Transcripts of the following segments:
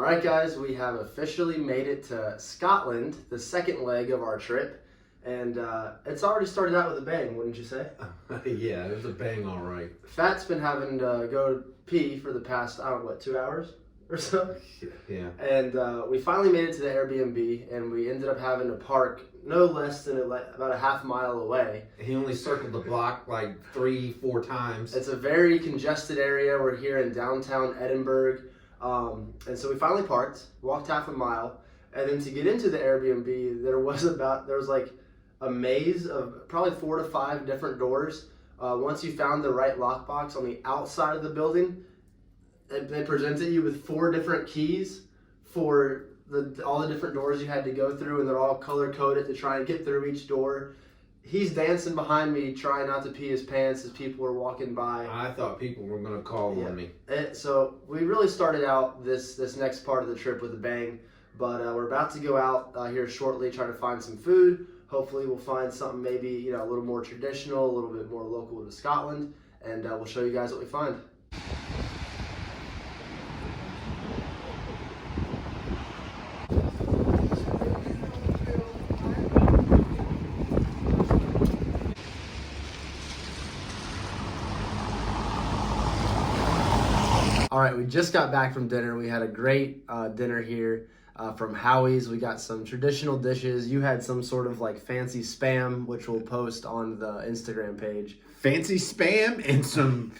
Alright guys, we have officially made it to Scotland, the second leg of our trip, and it's already started out with a bang, wouldn't you say? Yeah, it was a bang, all right. Fat's been having to go pee for the past, 2 hours or so? Yeah. And we finally made it to the Airbnb, and we ended up having to park no less than about a half mile away. He only circled the block like 3-4 times. It's a very congested area. We're here in downtown Edinburgh. And so we finally parked, walked half a mile, and then to get into the Airbnb, there was like a maze of probably 4 to 5 different doors. Once you found the right lockbox on the outside of the building, they presented you with 4 different keys for all the different doors you had to go through, and they're all color-coded to try and get through each door. He's dancing behind me, trying not to pee his pants as people were walking by. I thought people were going to call on me. So we really started out this next part of the trip with a bang, but we're about to go out here shortly, try to find some food. Hopefully we'll find something maybe a little more traditional, a little bit more local to Scotland, and we'll show you guys what we find. All right, we just got back from dinner. We had a great dinner here from Howie's. We got some traditional dishes. You had some sort of like fancy spam, which we'll post on the Instagram page. Fancy spam and some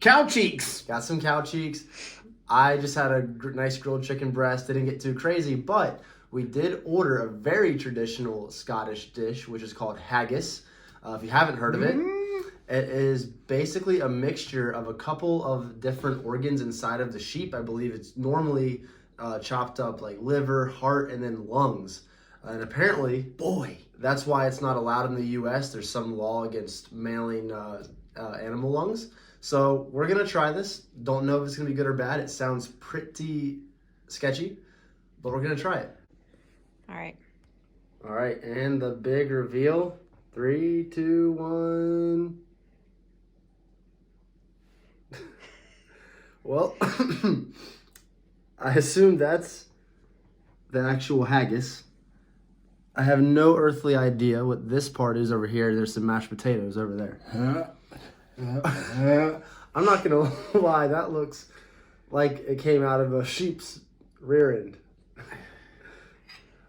cow cheeks. Got some cow cheeks. I just had a nice grilled chicken breast. Didn't get too crazy, but we did order a very traditional Scottish dish, which is called haggis. If you haven't heard of it, it is basically a mixture of a couple of different organs inside of the sheep. I believe it's normally chopped up like liver, heart, and then lungs. And apparently, that's why it's not allowed in the U.S. There's some law against mailing animal lungs. So we're going to try this. Don't know if it's going to be good or bad. It sounds pretty sketchy, but we're going to try it. All right. All right, and the big reveal. 3, 2, 1... Well, I assume that's the actual haggis. I have no earthly idea what this part is over here. There's some mashed potatoes over there. I'm not going to lie, that looks like it came out of a sheep's rear end.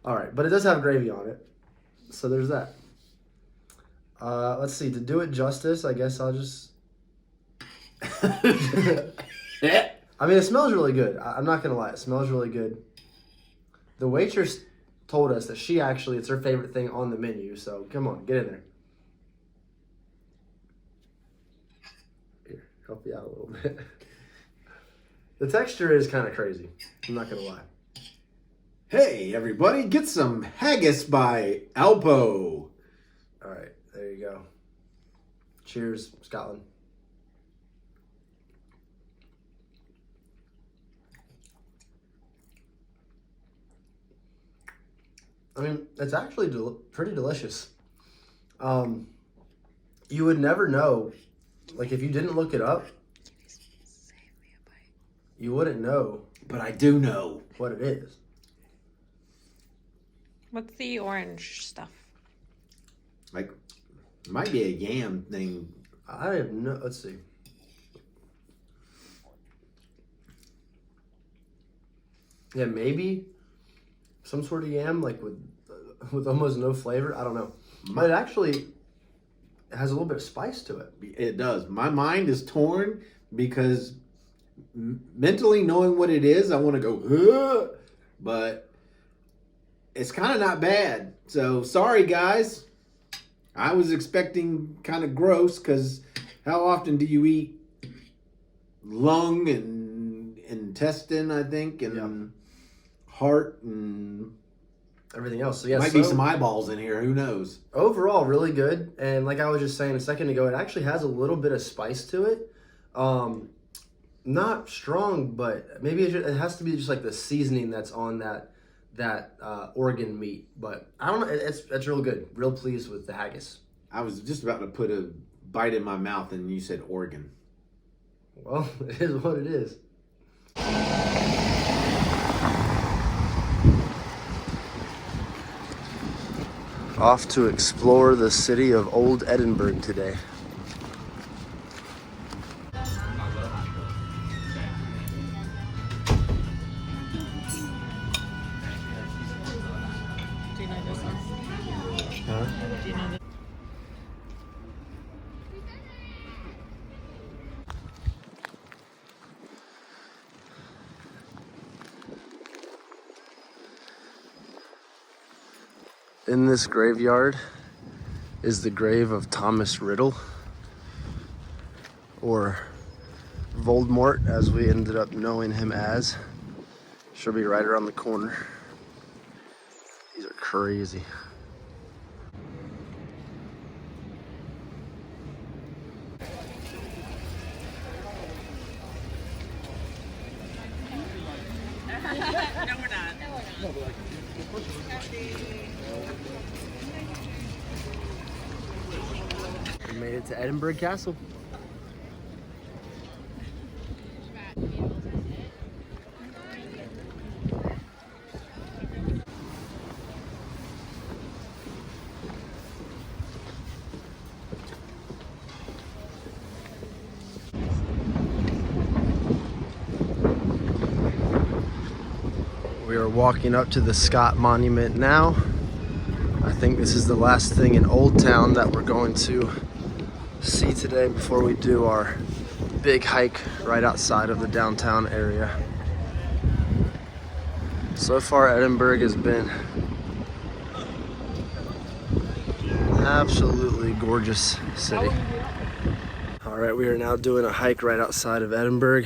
All right, but it does have gravy on it, so there's that. Let's see, to do it justice, I guess I'll just... I mean, it smells really good. I'm not going to lie. It smells really good. The waitress told us that it's her favorite thing on the menu. So come on, get in there. Here, help you out a little bit. The texture is kind of crazy. I'm not going to lie. Hey, everybody, get some haggis by Alpo. All right, there you go. Cheers, Scotland. I mean, it's actually pretty delicious. You would never know, like if you didn't look it up, you wouldn't know. But I do know what it is. What's the orange stuff? Like, it might be a yam thing. I have no, let's see. Yeah, maybe some sort of yam, like with almost no flavor. I don't know. But it actually has a little bit of spice to it. It does. My mind is torn because mentally knowing what it is, I want to go, but it's kind of not bad. So sorry, guys. I was expecting kind of gross because how often do you eat lung and intestine, I think, and heart and everything else. So yeah, might be some eyeballs in here. Who knows? Overall, really good. And like I was just saying a second ago, it actually has a little bit of spice to it. Not strong, but maybe it has to be just like the seasoning that's on that organ meat. But I don't know. It's real good. Real pleased with the haggis. I was just about to put a bite in my mouth, and you said organ. Well, it is what it is. Off to explore the city of Old Edinburgh today. Do you know this one? Huh? Do you know this? In this graveyard is the grave of Thomas Riddle, or Voldemort as we ended up knowing him as. Should be right around the corner. These are crazy. No, we're not. We made it to Edinburgh Castle. We are walking up to the Scott Monument now. I think this is the last thing in Old Town that we're going to see today before we do our big hike right outside of the downtown area. So far, Edinburgh has been an absolutely gorgeous city. All right, we are now doing a hike right outside of Edinburgh.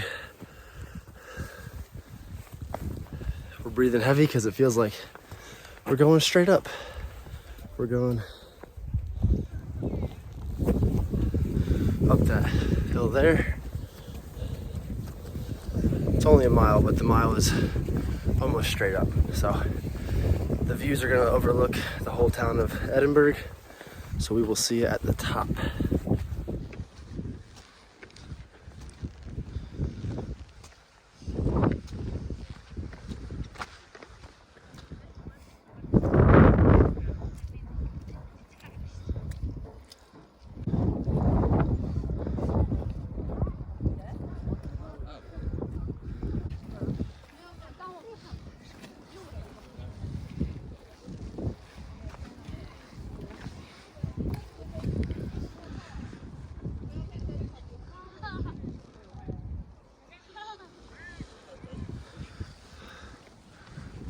We're breathing heavy because it feels like we're going straight up. We're going up that hill there. It's only a mile, but the mile is almost straight up. So the views are gonna overlook the whole town of Edinburgh. So we will see it at the top.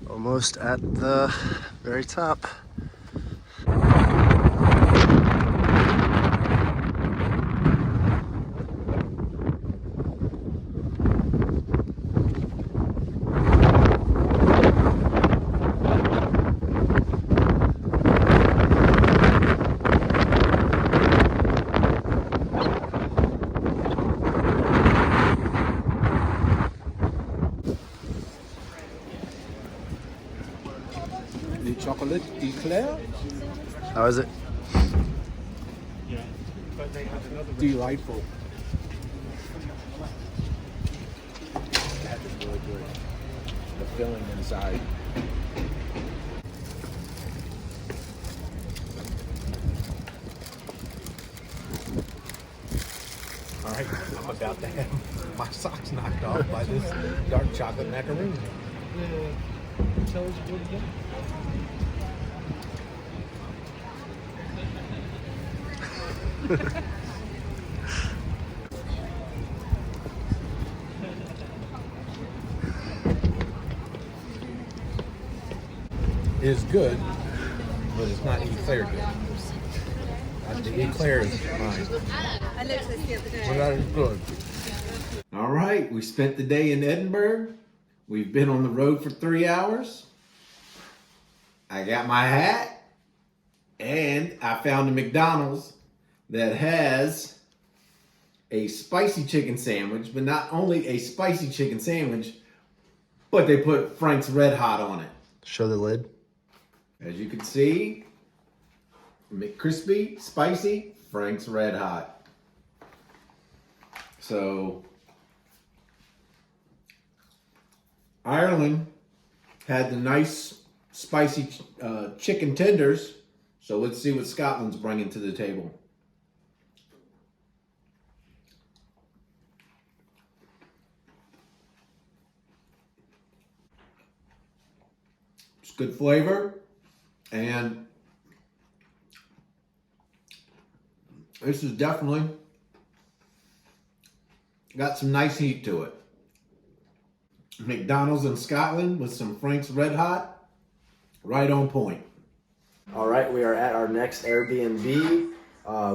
Almost at the very top. The chocolate eclair, How is it? delightful. That is really good. The filling inside. All right, I'm about to have my socks knocked off by this dark chocolate macaroon. Tell us what again? Is good, but it's not eclair good. The eclair is mine. But that is good. All right, we spent the day in Edinburgh. We've been on the road for 3 hours. I got my hat, and I found a McDonald's that has a spicy chicken sandwich, but not only a spicy chicken sandwich, but they put Frank's Red Hot on it. Show the lid. As you can see, McCrispy, spicy, Frank's Red Hot. So, Ireland had the nice spicy chicken tenders, So let's see what Scotland's bringing to the table. It's good flavor, and this is definitely got some nice heat to it. McDonald's in Scotland with some Frank's Red Hot, right on point. All right, we are at our next Airbnb.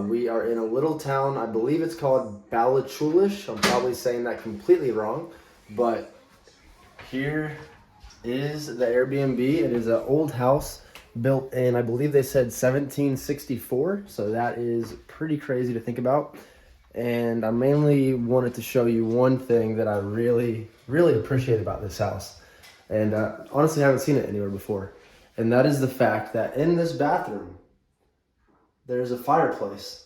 We are in a little town, I believe it's called Ballachulish. I'm probably saying that completely wrong, but here is the Airbnb. It is an old house built in, I believe they said 1764, so that is pretty crazy to think about. And I mainly wanted to show you one thing that I really appreciate about this house, and honestly I haven't seen it anywhere before, and that is the fact that in this bathroom there's a fireplace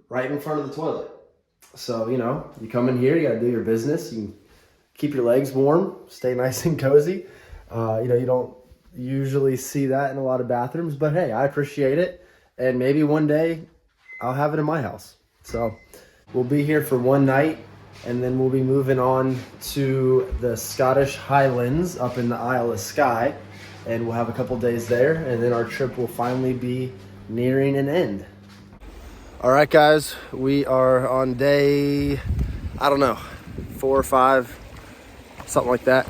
right in front of the toilet. So, you know, you come in here, you gotta do your business, you can keep your legs warm, stay nice and cozy. You know, you don't usually see that in a lot of bathrooms, but hey, I appreciate it, and maybe one day I'll have it in my house. So we'll be here for one night, and then we'll be moving on to the Scottish Highlands up in the Isle of Skye, and we'll have a couple days there, and then our trip will finally be nearing an end. All right, guys, we are on day, I don't know, 4 or 5, something like that.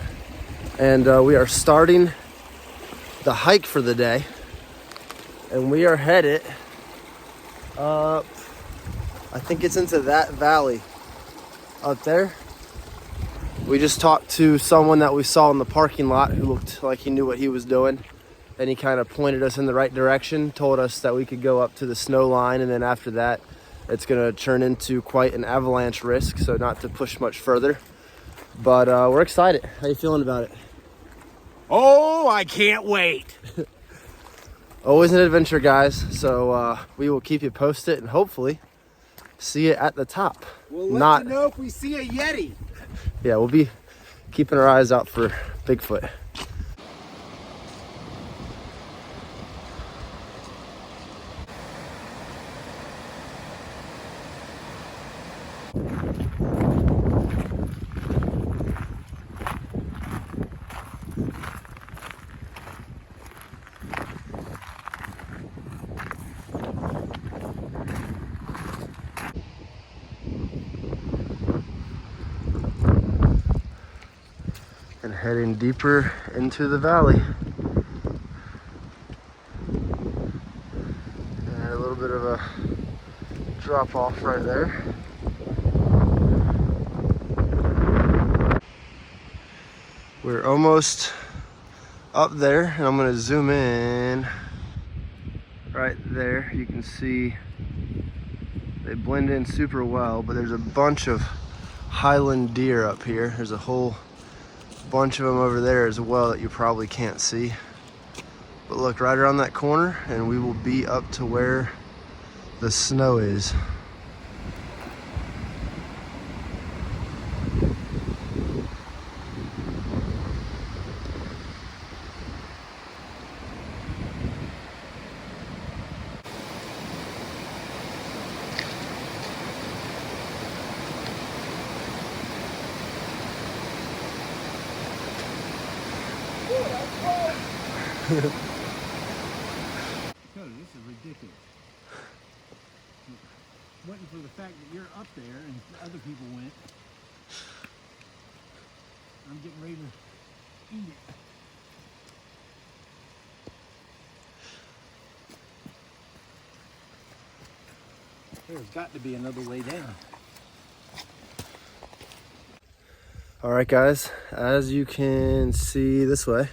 And we are starting the hike for the day, and we are headed up, I think it's into that valley up there. We just talked to someone that we saw in the parking lot who looked like he knew what he was doing, and he kind of pointed us in the right direction, told us that we could go up to the snow line, and then after that it's going to turn into quite an avalanche risk, so not to push much further. But we're excited. How you feeling about it? Oh, I can't wait. Always an adventure, guys. So we will keep you posted and hopefully see it at the top. We'll let you know if we see a Yeti. Yeah, we'll be keeping our eyes out for Bigfoot. And heading deeper into the valley. And a little bit of a drop off right there. We're almost up there, and I'm gonna zoom in right there. You can see they blend in super well, but there's a bunch of highland deer up here. There's a whole bunch of them over there as well that you probably can't see. But look, right around that corner, and we will be up to where the snow is. This is ridiculous. Waiting for the fact that you're up there and other people went. I'm getting ready to eat it. There's got to be another way down. All right, guys, as you can see this way,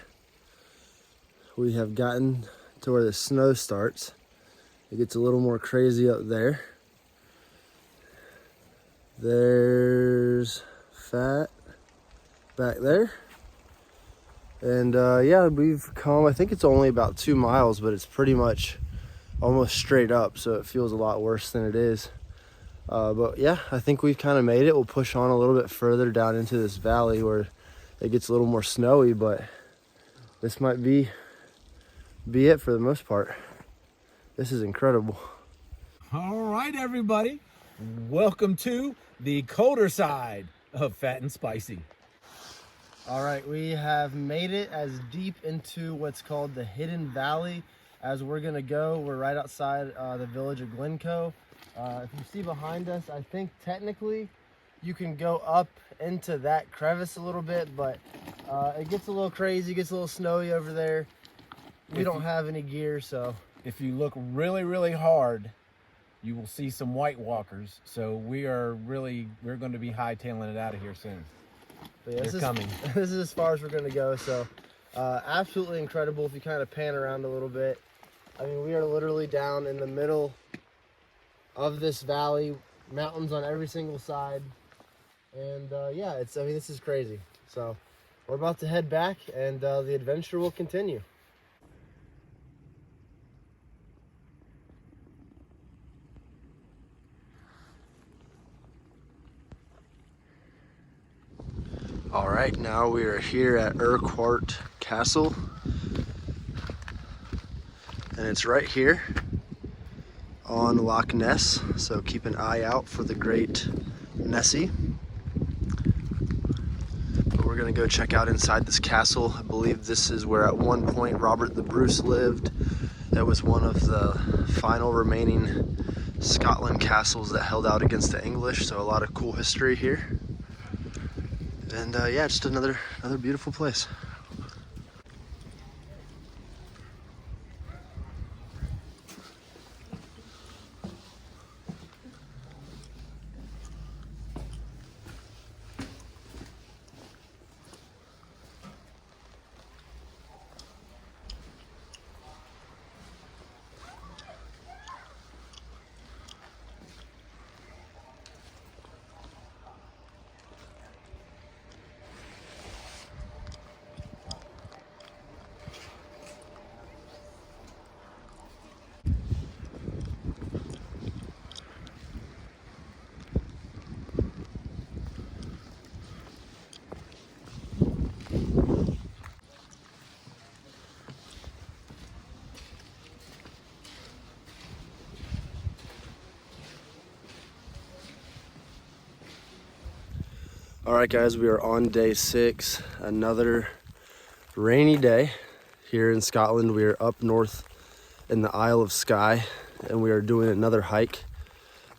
we have gotten to where the snow starts. It gets a little more crazy up there. There's Fat back there. And yeah, we've come, I think it's only about 2 miles, but it's pretty much almost straight up, so it feels a lot worse than it is. But yeah, I think we've kind of made it. We'll push on a little bit further down into this valley where it gets a little more snowy, but this might be be it for the most part. This is incredible. All right, everybody. Welcome to the colder side of Fat and Spicy. All right, we have made it as deep into what's called the Hidden Valley as we're gonna go. We're right outside the village of Glencoe. If you see behind us, I think technically you can go up into that crevice a little bit, but it gets a little crazy, gets a little snowy over there. We don't have any gear, so. If you look really, really hard, you will see some white walkers. So we're going to be hightailing it out of here soon. But yeah, They're coming. This is as far as we're gonna go, so absolutely incredible. If you kind of pan around a little bit, I mean, we are literally down in the middle of this valley, mountains on every single side, and yeah, this is crazy. So we're about to head back, and the adventure will continue. All right, now we are here at Urquhart Castle, and it's right here on Loch Ness, so keep an eye out for the Great Nessie. But we're gonna go check out inside this castle. I believe this is where at one point Robert the Bruce lived. That was one of the final remaining Scotland castles that held out against the English, so a lot of cool history here. And yeah, just another beautiful place. All right, guys, we are on day 6, another rainy day here in Scotland. We are up north in the Isle of Skye, and we are doing another hike.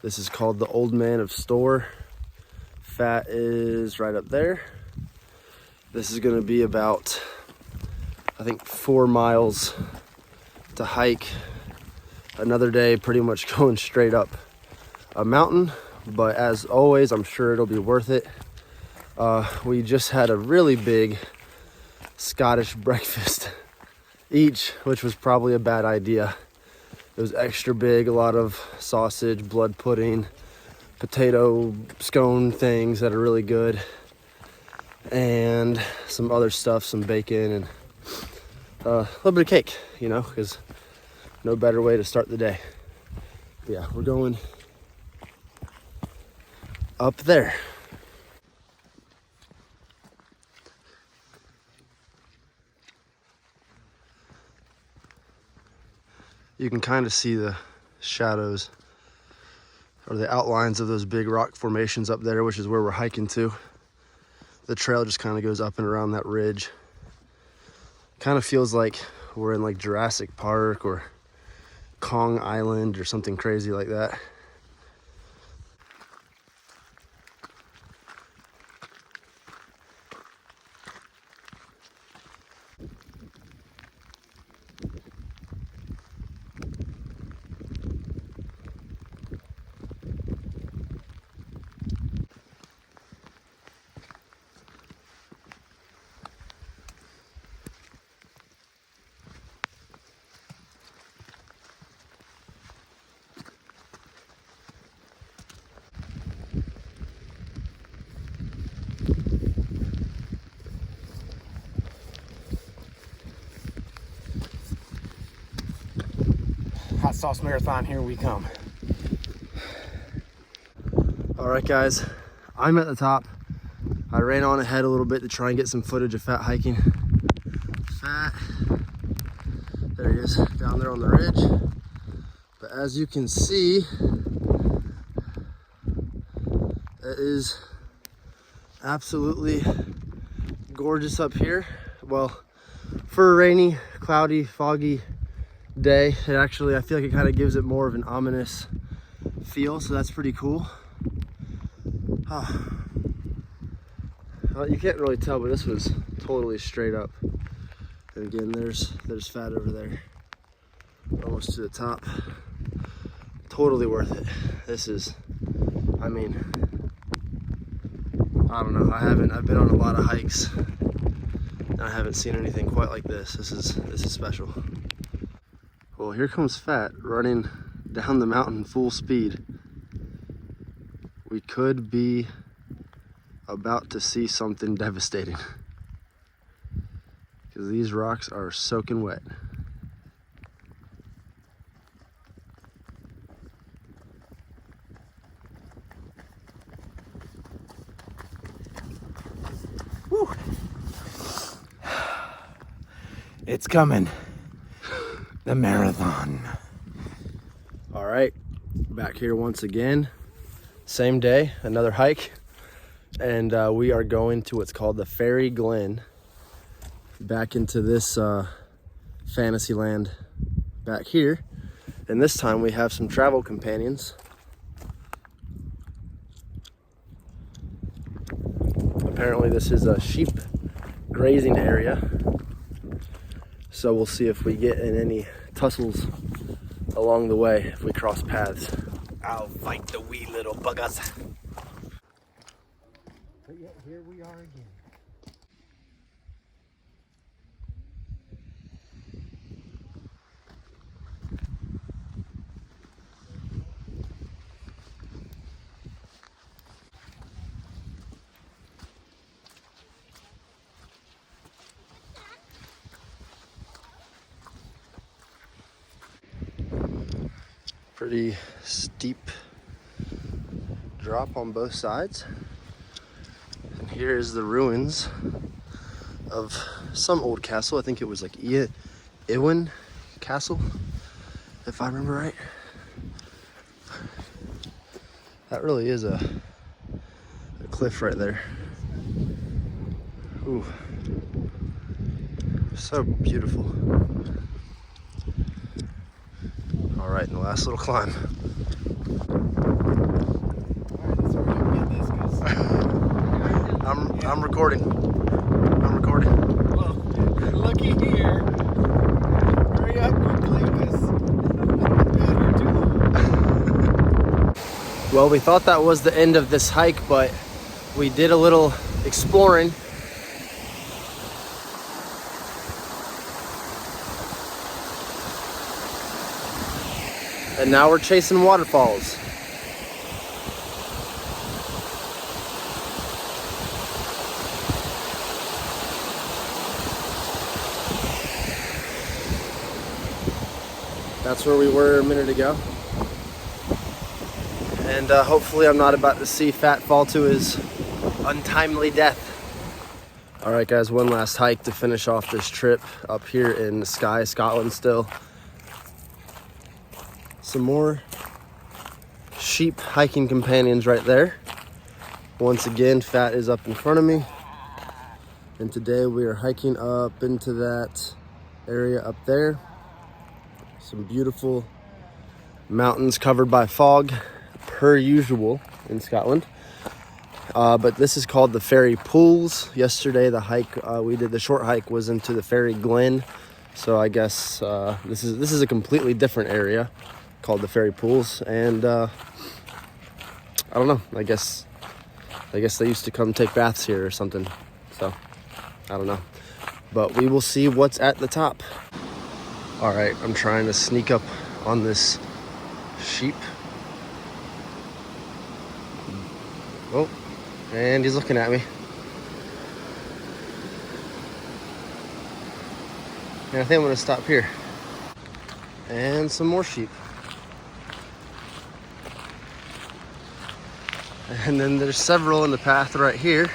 This is called the Old Man of Storr. Fat is right up there. This is gonna be about, I think, 4 miles to hike. Another day pretty much going straight up a mountain, but as always, I'm sure it'll be worth it. We just had a really big Scottish breakfast each, which was probably a bad idea. It was extra big, a lot of sausage, blood pudding, potato scone things that are really good, and some other stuff, some bacon, and a little bit of cake, you know, because no better way to start the day. But yeah, we're going up there. You can kind of see the shadows or the outlines of those big rock formations up there, which is where we're hiking to. The trail just kind of goes up and around that ridge. Kind of feels like we're in like Jurassic Park or Kong Island or something crazy like that. Hot sauce marathon, here we come. All right, guys, I'm at the top. I ran on ahead a little bit to try and get some footage of Fat hiking. Fat, there he down there on the ridge. But as you can see, it is absolutely gorgeous up here. Well, for a rainy, cloudy, foggy day, it actually, I feel like it kind of gives it more of an ominous feel, so that's pretty cool. Well, you can't really tell, but this was totally straight up. And again, there's Fat over there, almost to the top. Totally worth it. This is, I mean, I don't know. I've been on a lot of hikes, and I haven't seen anything quite like this. This is special. Well, here comes Fat running down the mountain full speed. We could be about to see something devastating because these rocks are soaking wet. Woo. It's coming. The marathon. All right, back here once again. Same day, another hike. And we are going to what's called the Fairy Glen, back into this fantasy land back here. And this time we have some travel companions. Apparently this is a sheep grazing area. So we'll see if we get in any tussles along the way if we cross paths. I'll fight the wee little buggers. But yet here we are again. Pretty steep drop on both sides. And here is the ruins of some old castle. I think it was like Iwin Castle, if I remember right. That really is a cliff right there. Ooh, so beautiful. All right, in the last little climb. I'm recording. I'm recording. Well, looky here. Hurry up quickly, because Well, we thought that was the end of this hike, but we did a little exploring. And now we're chasing waterfalls. That's where we were a minute ago. And hopefully I'm not about to see Fat fall to his untimely death. All right, guys, one last hike to finish off this trip up here in Skye, Scotland still. Some more sheep hiking companions right there. Once again, Fat is up in front of me. And today we are hiking up into that area up there. Some beautiful mountains covered by fog, per usual in Scotland. But this is called the Fairy Pools. Yesterday, the hike we did, the short hike, was into the Fairy Glen. So I guess this is a completely different area called the Fairy Pools. And I don't know. I guess they used to come take baths here or something. So I don't know. But we will see what's at the top. All right, I'm trying to sneak up on this sheep. Oh, and he's looking at me. And I think I'm gonna stop here. And some more sheep. And then there's several in the path right here.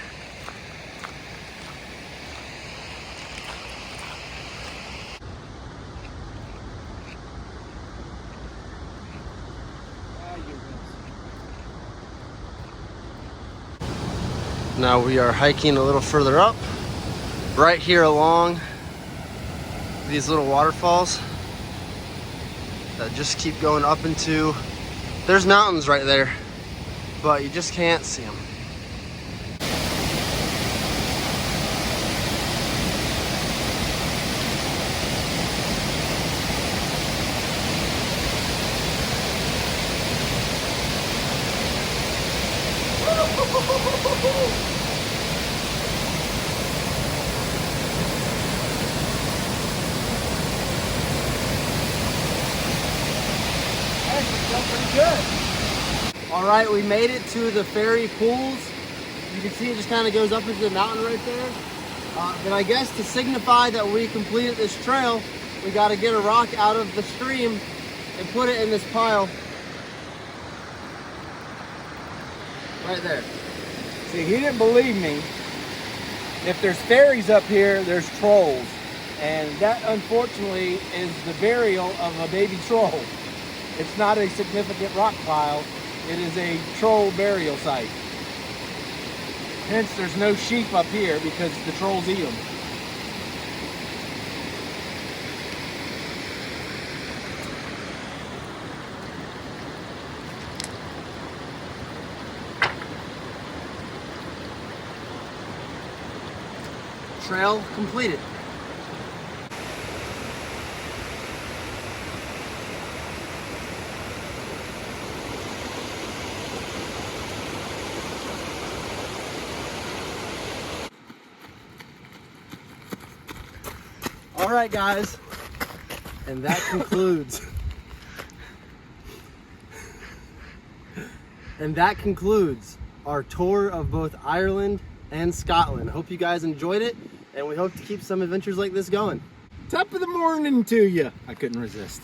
Now we are hiking a little further up, right here along these little waterfalls that just keep going up into, there's mountains right there, but you just can't see them. All right, we made it to the fairy pools. You can see it just kind of goes up into the mountain right there. But I guess to signify that we completed this trail, we got to get a rock out of the stream and put it in this pile right there. See, he didn't believe me. If there's fairies up here, there's trolls. And that, unfortunately, is the burial of a baby troll. It's not a significant rock pile. It is a troll burial site. Hence, there's no sheep up here because the trolls eat them. Trail completed. All right, guys, and that concludes. And that concludes our tour of both Ireland and Scotland. Hope you guys enjoyed it, and we hope to keep some adventures like this going. Top of the morning to you. I couldn't resist.